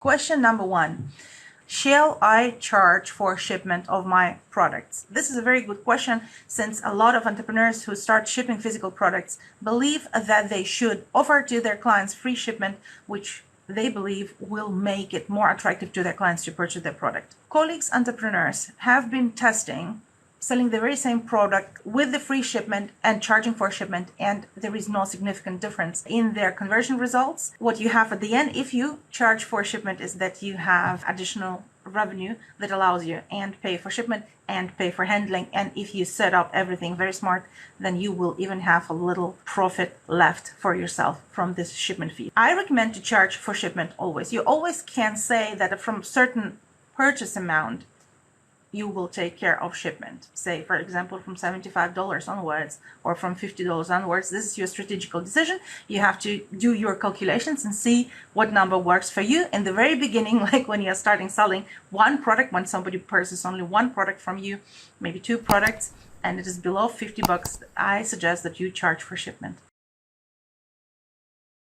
Question number 1. Shall I charge for shipment of my products? This is a very good question, since a lot of entrepreneurs who start shipping physical products believe that they should offer to their clients free shipment, which they believe will make it more attractive to their clients to purchase their product. Colleagues entrepreneurs have been testing selling the very same product with the free shipment and charging for shipment, and there is no significant difference in their conversion results. What you have at the end, if you charge for shipment, is that you have additional revenue that allows you and pay for shipment and pay for handling. And if you set up everything very smart, then you will even have a little profit left for yourself from this shipment fee. I recommend to charge for shipment always. You always can say that from a certain purchase amount you will take care of shipment. Say, for example, from $75 onwards or from $50 onwards. This is your strategical decision. You have to do your calculations and see what number works for you. In the very beginning, like when you're starting selling one product, when somebody purchases only one product from you, maybe two products, and it is below $50, I suggest that you charge for shipment.